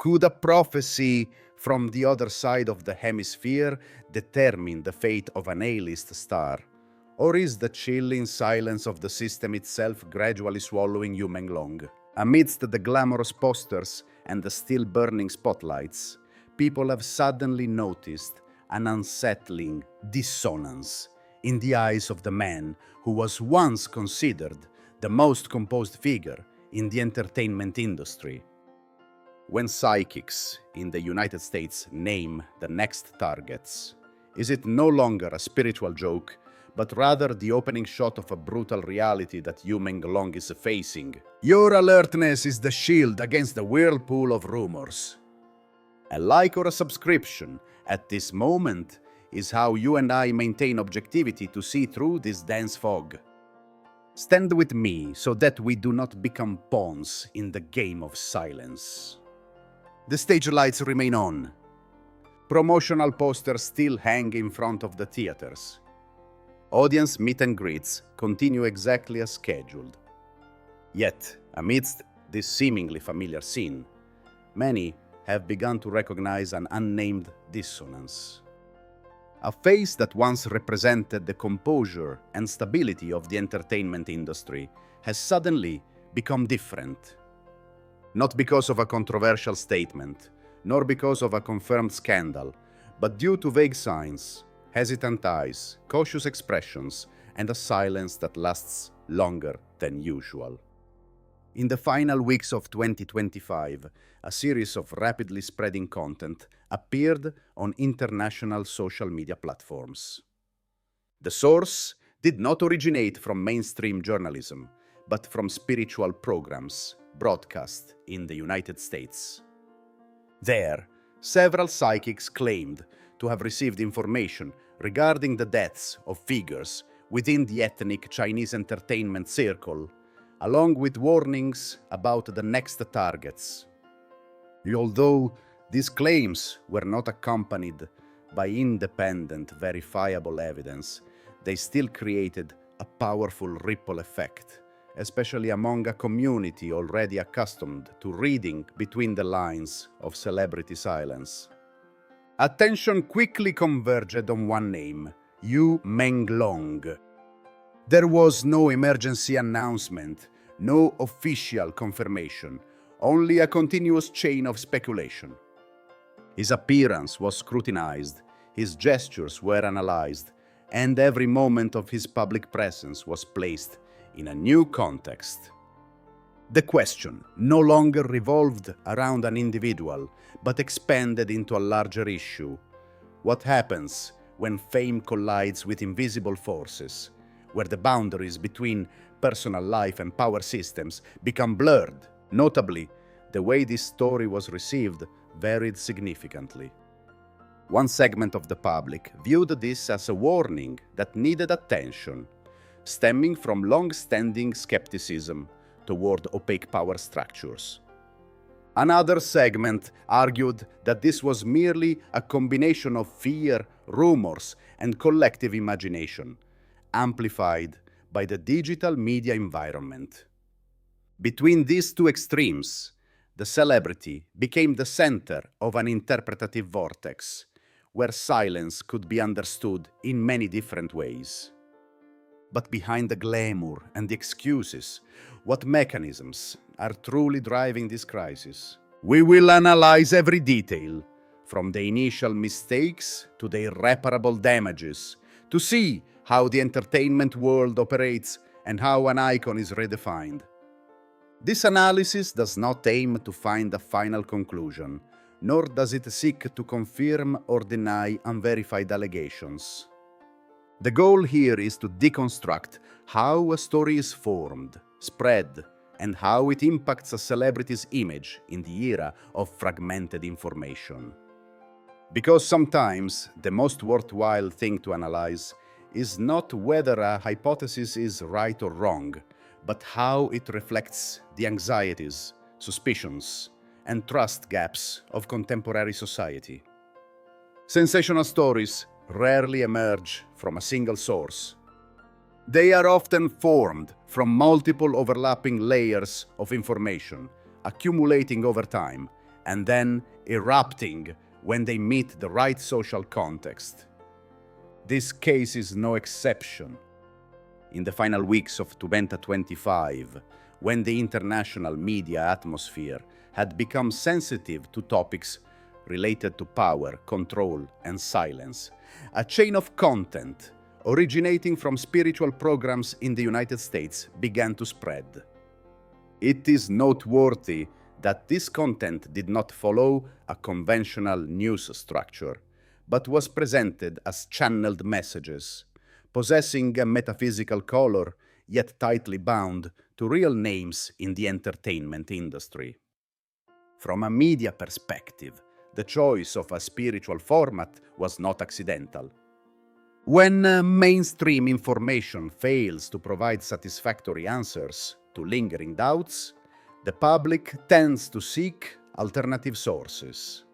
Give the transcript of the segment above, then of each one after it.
Could a prophecy from the other side of the hemisphere determine the fate of an A-list star? Or is the chilling silence of the system itself gradually swallowing Yu Menglong? Amidst the glamorous posters and the still-burning spotlights, people have suddenly noticed an unsettling dissonance in the eyes of the man who was once considered the most composed figure in the entertainment industry. When psychics in the United States name the next targets, is it no longer a spiritual joke, but rather the opening shot of a brutal reality that Yu Menglong is facing? Your alertness is the shield against the whirlpool of rumors. A like or a subscription at this moment is how you and I maintain objectivity to see through this dense fog. Stand with me so that we do not become pawns in the game of silence. The stage lights remain on. Promotional posters still hang in front of the theaters. Audience meet and greets continue exactly as scheduled. Yet, amidst this seemingly familiar scene, many have begun to recognize an unnamed dissonance. A face that once represented the composure and stability of the entertainment industry has suddenly become different. Not because of a controversial statement, nor because of a confirmed scandal, but due to vague signs, hesitant eyes, cautious expressions, and a silence that lasts longer than usual. In the final weeks of 2025, a series of rapidly spreading content appeared on international social media platforms. The source did not originate from mainstream journalism, but from spiritual programs broadcast in the United States. There, several psychics claimed to have received information regarding the deaths of figures within the ethnic Chinese entertainment circle, along with warnings about the next targets. Although these claims were not accompanied by independent, verifiable evidence, they still created a powerful ripple effect, especially among a community already accustomed to reading between the lines of celebrity silence. Attention quickly converged on one name, Yu Menglong. There was no emergency announcement, no official confirmation, only a continuous chain of speculation. His appearance was scrutinized, his gestures were analyzed, and every moment of his public presence was placed in a new context. The question no longer revolved around an individual, but expanded into a larger issue. What happens when fame collides with invisible forces, where the boundaries between personal life and power systems become blurred? Notably, the way this story was received varied significantly. One segment of the public viewed this as a warning that needed attention, stemming from long-standing skepticism toward opaque power structures. Another segment argued that this was merely a combination of fear, rumors, and collective imagination, amplified by the digital media environment. Between these two extremes, the celebrity became the center of an interpretative vortex, where silence could be understood in many different ways. But behind the glamour and the excuses, what mechanisms are truly driving this crisis? We will analyze every detail, from the initial mistakes to the irreparable damages, to see how the entertainment world operates and how an icon is redefined. This analysis does not aim to find a final conclusion, nor does it seek to confirm or deny unverified allegations. The goal here is to deconstruct how a story is formed, spread, and how it impacts a celebrity's image in the era of fragmented information. Because sometimes the most worthwhile thing to analyze is not whether a hypothesis is right or wrong, but how it reflects the anxieties, suspicions, and trust gaps of contemporary society. Sensational stories rarely emerge from a single source. They are often formed from multiple overlapping layers of information, accumulating over time and then erupting when they meet the right social context. This case is no exception. In the final weeks of 2025, when the international media atmosphere had become sensitive to topics related to power, control, and silence, a chain of content originating from spiritual programs in the United States began to spread. It is noteworthy that this content did not follow a conventional news structure, but was presented as channeled messages, possessing a metaphysical color yet tightly bound to real names in the entertainment industry. From a media perspective, the choice of a spiritual format was not accidental. When mainstream information fails to provide satisfactory answers to lingering doubts, the public tends to seek alternative sources.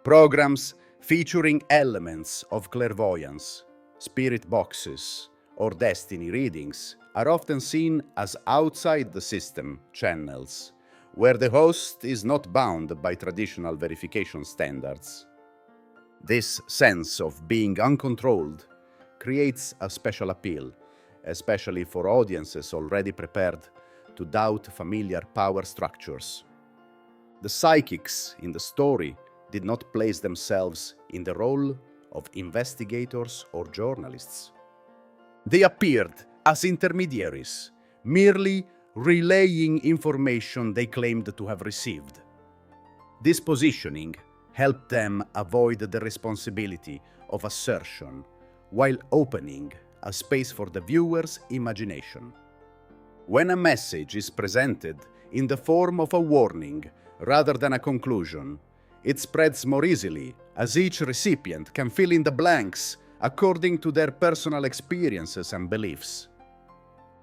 Programs featuring elements of clairvoyance, spirit boxes, or destiny readings are often seen as outside the system channels, where the host is not bound by traditional verification standards. This sense of being uncontrolled creates a special appeal, especially for audiences already prepared to doubt familiar power structures. The psychics in the story did not place themselves in the role of investigators or journalists. They appeared as intermediaries, merely relaying information they claimed to have received. This positioning helped them avoid the responsibility of assertion while opening a space for the viewer's imagination. When a message is presented in the form of a warning rather than a conclusion, it spreads more easily, as each recipient can fill in the blanks according to their personal experiences and beliefs.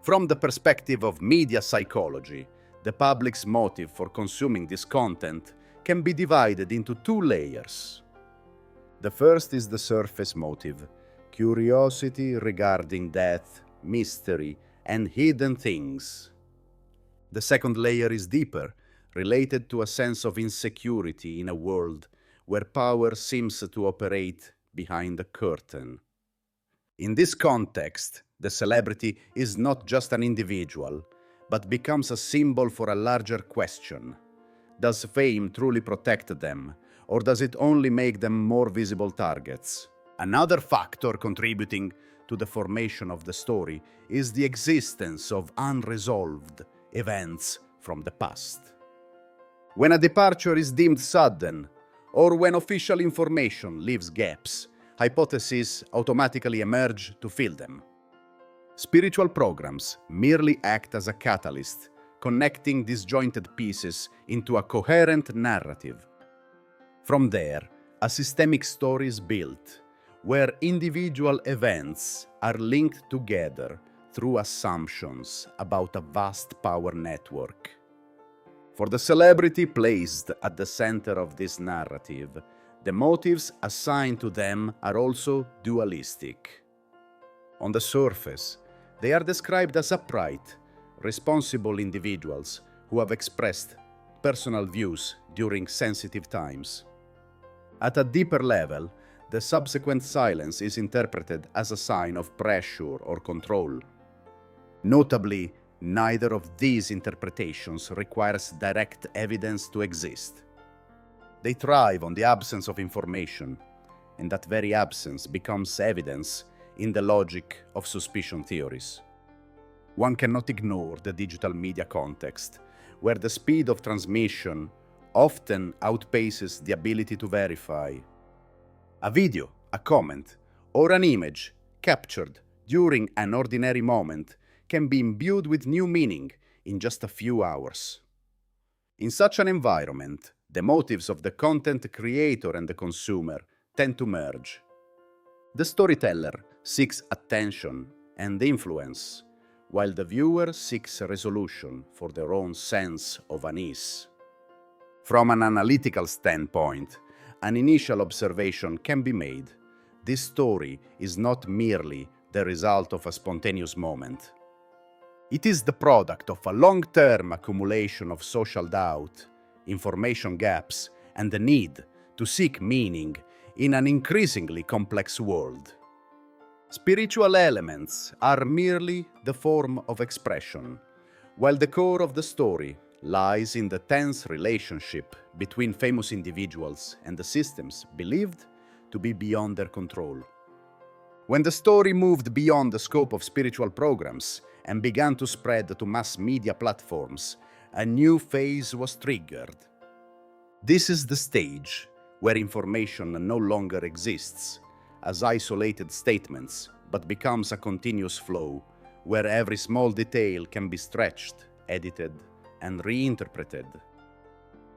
From the perspective of media psychology, the public's motive for consuming this content can be divided into two layers. The first is the surface motive, curiosity regarding death, mystery, and hidden things. The second layer is deeper, related to a sense of insecurity in a world where power seems to operate behind a curtain. In this context, the celebrity is not just an individual, but becomes a symbol for a larger question. Does fame truly protect them, or does it only make them more visible targets? Another factor contributing to the formation of the story is the existence of unresolved events from the past. When a departure is deemed sudden, or when official information leaves gaps, hypotheses automatically emerge to fill them. Spiritual programs merely act as a catalyst, connecting disjointed pieces into a coherent narrative. From there, a systemic story is built, where individual events are linked together through assumptions about a vast power network. For the celebrity placed at the center of this narrative, the motives assigned to them are also dualistic. On the surface, they are described as upright, responsible individuals who have expressed personal views during sensitive times. At a deeper level, the subsequent silence is interpreted as a sign of pressure or control. Notably, neither of these interpretations requires direct evidence to exist. They thrive on the absence of information, and that very absence becomes evidence in the logic of suspicion theories. One cannot ignore the digital media context, where the speed of transmission often outpaces the ability to verify. A video, a comment, or an image captured during an ordinary moment can be imbued with new meaning in just a few hours. In such an environment, the motives of the content creator and the consumer tend to merge. The storyteller seeks attention and influence, while the viewer seeks a resolution for their own sense of unease. From an analytical standpoint, an initial observation can be made. This story is not merely the result of a spontaneous moment. It is the product of a long-term accumulation of social doubt, information gaps, and the need to seek meaning in an increasingly complex world. Spiritual elements are merely the form of expression, while the core of the story lies in the tense relationship between famous individuals and the systems believed to be beyond their control. When the story moved beyond the scope of spiritual programs and began to spread to mass media platforms, a new phase was triggered. This is the stage where information no longer exists as isolated statements, but becomes a continuous flow where every small detail can be stretched, edited, and reinterpreted.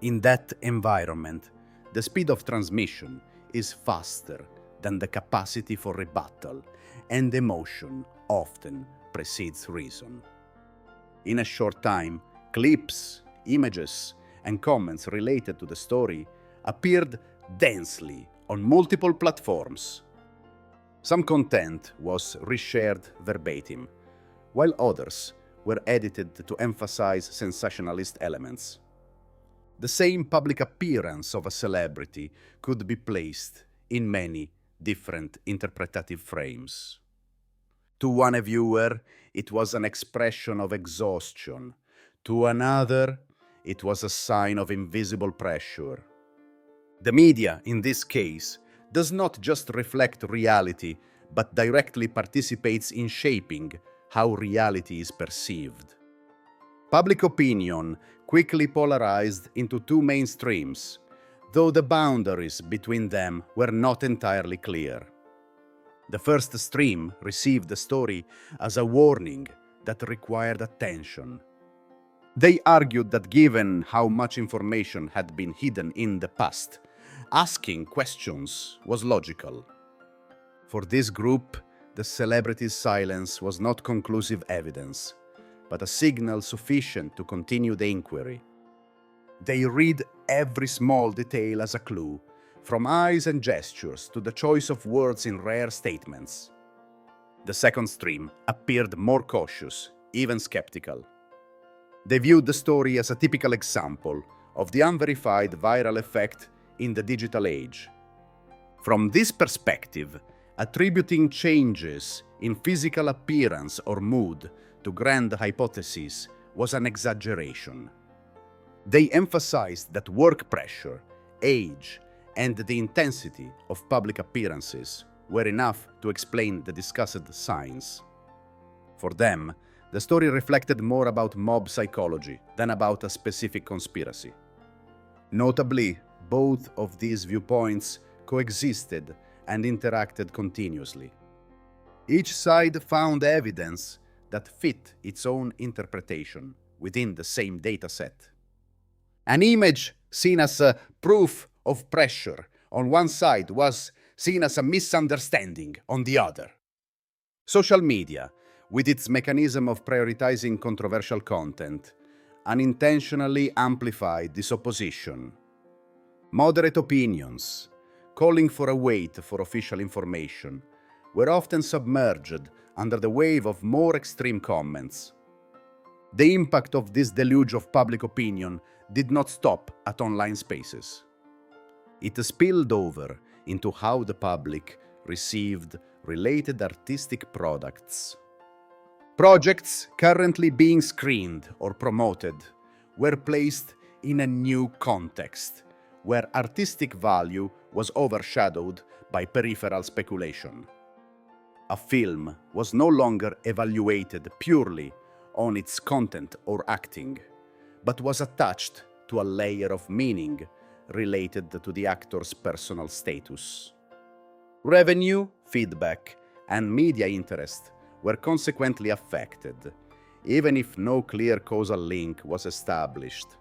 In that environment, the speed of transmission is faster than the capacity for rebuttal, and emotion often precedes reason. In a short time, clips, images, and comments related to the story appeared densely on multiple platforms. Some content was reshared verbatim, while others were edited to emphasize sensationalist elements. The same public appearance of a celebrity could be placed in many different interpretative frames. To one viewer, it was an expression of exhaustion. To another, it was a sign of invisible pressure. The media, in this case, does not just reflect reality, but directly participates in shaping how reality is perceived. Public opinion quickly polarized into two main streams, though the boundaries between them were not entirely clear. The first stream received the story as a warning that required attention. They argued that given how much information had been hidden in the past, asking questions was logical. For this group, the celebrity's silence was not conclusive evidence, but a signal sufficient to continue the inquiry. They read every small detail as a clue, from eyes and gestures to the choice of words in rare statements. The second stream appeared more cautious, even skeptical. They viewed the story as a typical example of the unverified viral effect in the digital age. From this perspective, attributing changes in physical appearance or mood to grand hypotheses was an exaggeration. They emphasized that work pressure, age, and the intensity of public appearances were enough to explain the discussed signs. For them, the story reflected more about mob psychology than about a specific conspiracy. Notably, both of these viewpoints coexisted and interacted continuously. Each side found evidence that fit its own interpretation within the same dataset. An image seen as a proof of pressure on one side was seen as a misunderstanding on the other. Social media, with its mechanism of prioritizing controversial content, unintentionally amplified this opposition. Moderate opinions, calling for a wait for official information, were often submerged under the wave of more extreme comments. The impact of this deluge of public opinion did not stop at online spaces. It spilled over into how the public received related artistic products. Projects currently being screened or promoted were placed in a new context, where artistic value was overshadowed by peripheral speculation. A film was no longer evaluated purely on its content or acting, but was attached to a layer of meaning related to the actor's personal status. Revenue, feedback, and media interest were consequently affected, even if no clear causal link was established.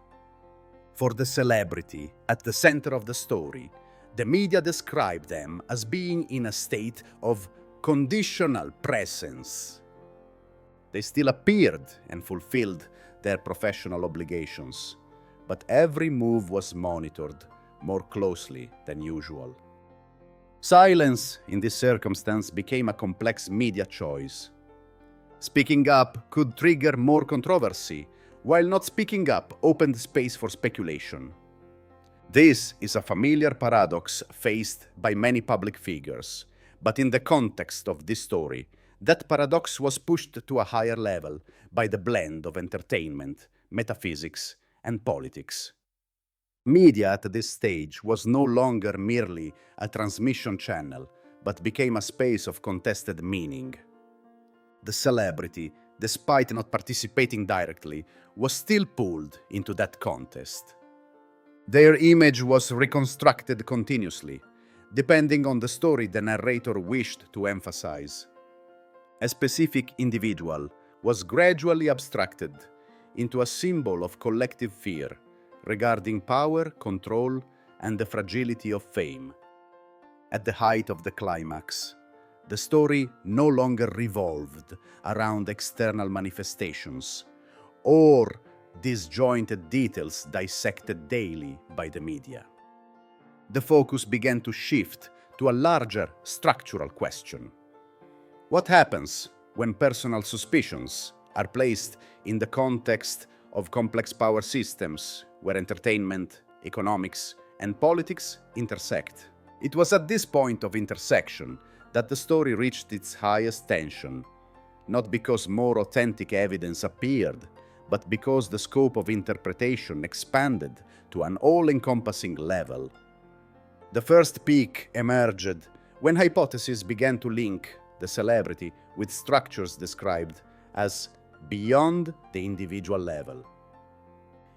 For the celebrity at the center of the story, the media described them as being in a state of conditional presence. They still appeared and fulfilled their professional obligations, but every move was monitored more closely than usual. Silence in this circumstance became a complex media choice. Speaking up could trigger more controversy, while not speaking up opened space for speculation. This is a familiar paradox faced by many public figures, but in the context of this story, that paradox was pushed to a higher level by the blend of entertainment, metaphysics, and politics. Media at this stage was no longer merely a transmission channel, but became a space of contested meaning. The celebrity, despite not participating directly, was still pulled into that contest. Their image was reconstructed continuously, depending on the story the narrator wished to emphasize. A specific individual was gradually abstracted into a symbol of collective fear regarding power, control, and the fragility of fame. At the height of the climax, the story no longer revolved around external manifestations or disjointed details dissected daily by the media. The focus began to shift to a larger structural question. What happens when personal suspicions are placed in the context of complex power systems where entertainment, economics, and politics intersect? It was at this point of intersection that the story reached its highest tension, not because more authentic evidence appeared, but because the scope of interpretation expanded to an all-encompassing level. The first peak emerged when hypotheses began to link the celebrity with structures described as beyond the individual level.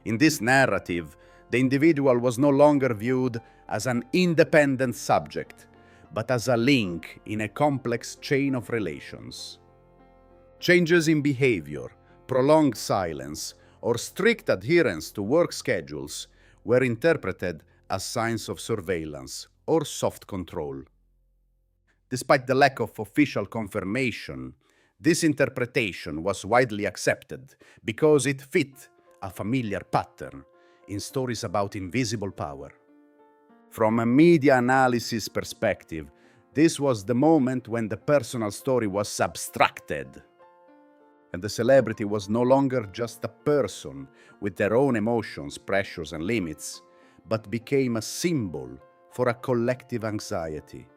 In this narrative, the individual was no longer viewed as an independent subject, but as a link in a complex chain of relations. Changes in behavior, prolonged silence, or strict adherence to work schedules were interpreted as signs of surveillance or soft control. Despite the lack of official confirmation, this interpretation was widely accepted because it fit a familiar pattern in stories about invisible power. From a media analysis perspective, this was the moment when the personal story was abstracted, and the celebrity was no longer just a person with their own emotions, pressures, and limits, but became a symbol for a collective anxiety.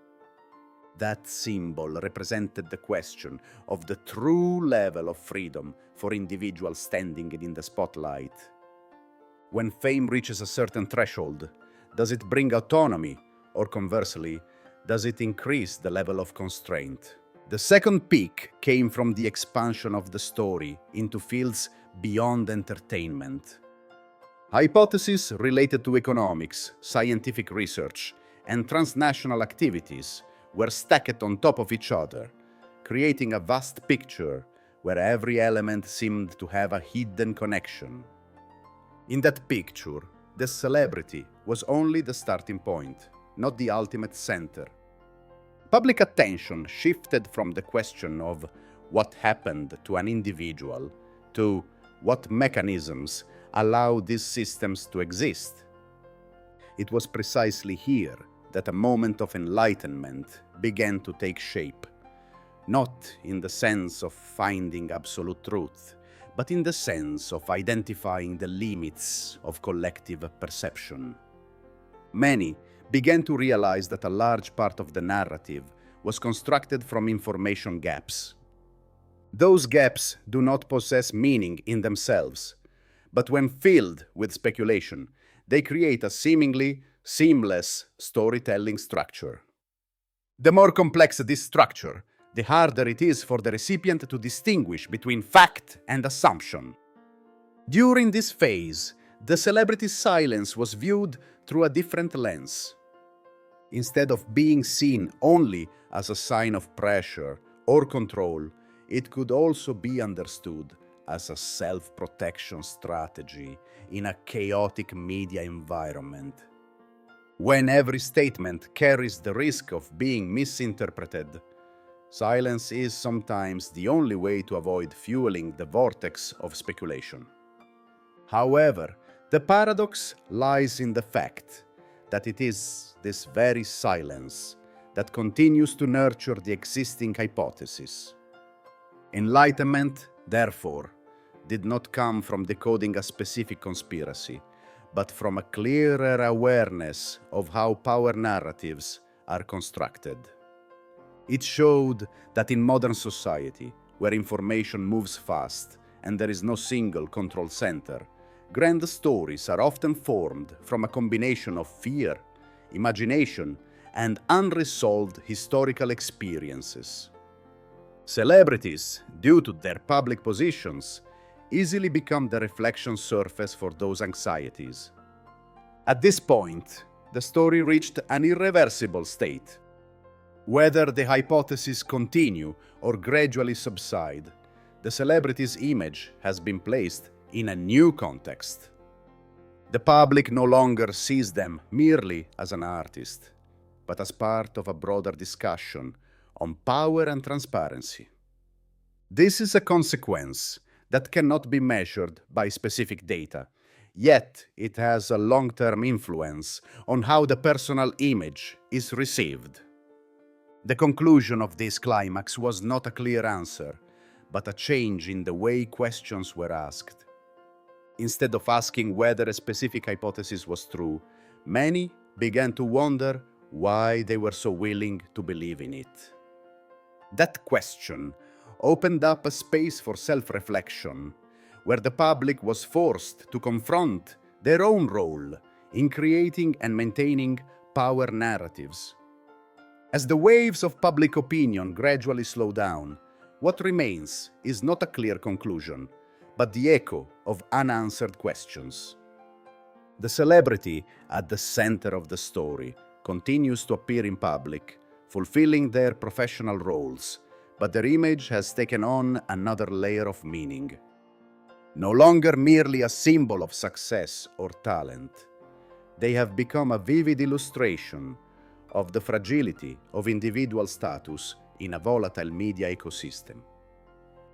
That symbol represented the question of the true level of freedom for individuals standing in the spotlight. When fame reaches a certain threshold, does it bring autonomy, or conversely, does it increase the level of constraint? The second peak came from the expansion of the story into fields beyond entertainment. Hypotheses related to economics, scientific research, and transnational activities were stacked on top of each other, creating a vast picture where every element seemed to have a hidden connection. In that picture, the celebrity was only the starting point, not the ultimate center. Public attention shifted from the question of what happened to an individual to what mechanisms allow these systems to exist. It was precisely here that a moment of enlightenment began to take shape, not in the sense of finding absolute truth, but in the sense of identifying the limits of collective perception. Many began to realize that a large part of the narrative was constructed from information gaps. Those gaps do not possess meaning in themselves, but when filled with speculation, they create a seemingly seamless storytelling structure. The more complex this structure, the harder it is for the recipient to distinguish between fact and assumption. During this phase, the celebrity's silence was viewed through a different lens. Instead of being seen only as a sign of pressure or control, it could also be understood as a self-protection strategy in a chaotic media environment. When every statement carries the risk of being misinterpreted, silence is sometimes the only way to avoid fueling the vortex of speculation. However, the paradox lies in the fact that it is this very silence that continues to nurture the existing hypothesis. Enlightenment, therefore, did not come from decoding a specific conspiracy, but from a clearer awareness of how power narratives are constructed. It showed that in modern society, where information moves fast and there is no single control center, grand stories are often formed from a combination of fear, imagination, and unresolved historical experiences. Celebrities, due to their public positions, easily become the reflection surface for those anxieties. At this point, the story reached an irreversible state. Whether the hypotheses continue or gradually subside, the celebrity's image has been placed in a new context. The public no longer sees them merely as an artist, but as part of a broader discussion on power and transparency. This is a consequence that cannot be measured by specific data, yet it has a long-term influence on how the personal image is received. The conclusion of this climax was not a clear answer, but a change in the way questions were asked. Instead of asking whether a specific hypothesis was true, many began to wonder why they were so willing to believe in it. That question opened up a space for self-reflection, where the public was forced to confront their own role in creating and maintaining power narratives. As the waves of public opinion gradually slow down, what remains is not a clear conclusion, but the echo of unanswered questions. The celebrity at the center of the story continues to appear in public, fulfilling their professional roles, but their image has taken on another layer of meaning. No longer merely a symbol of success or talent, they have become a vivid illustration of the fragility of individual status in a volatile media ecosystem.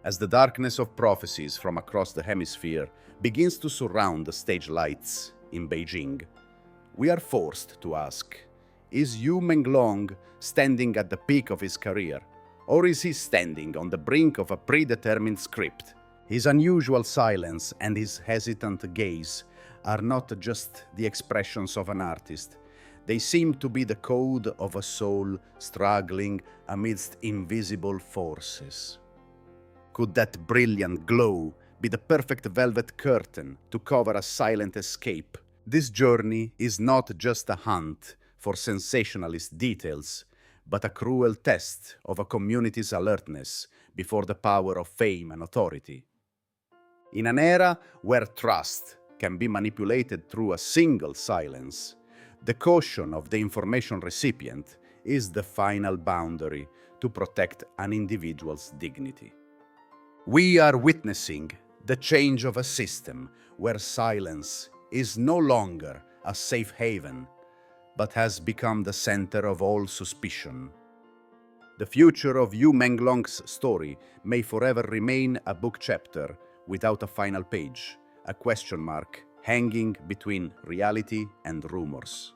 As the darkness of prophecies from across the hemisphere begins to surround the stage lights in Beijing, we are forced to ask, is Yu Menglong standing at the peak of his career, or is he standing on the brink of a predetermined script? His unusual silence and his hesitant gaze are not just the expressions of an artist. They seem to be the code of a soul struggling amidst invisible forces. Could that brilliant glow be the perfect velvet curtain to cover a silent escape? This journey is not just a hunt for sensationalist details, but a cruel test of a community's alertness before the power of fame and authority. In an era where trust can be manipulated through a single silence, the caution of the information recipient is the final boundary to protect an individual's dignity. We are witnessing the change of a system where silence is no longer a safe haven, but has become the center of all suspicion. The future of Yu Menglong's story may forever remain a book chapter without a final page, a question mark hanging between reality and rumors.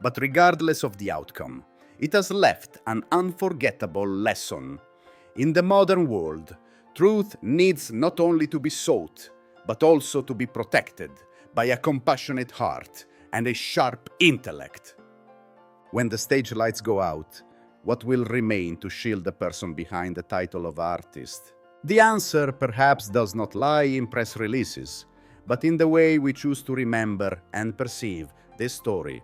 But regardless of the outcome, it has left an unforgettable lesson. In the modern world, truth needs not only to be sought, but also to be protected by a compassionate heart and a sharp intellect. When the stage lights go out, what will remain to shield the person behind the title of artist? The answer perhaps does not lie in press releases, but in the way we choose to remember and perceive this story.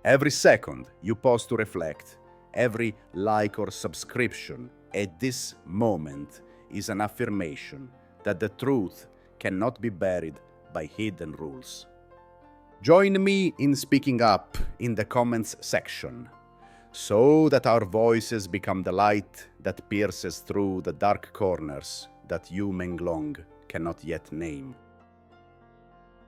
Every second you pause to reflect, every like or subscription at this moment is an affirmation that the truth cannot be buried by hidden rules. Join me in speaking up in the comments section, so that our voices become the light that pierces through the dark corners that Yu Menglong cannot yet name.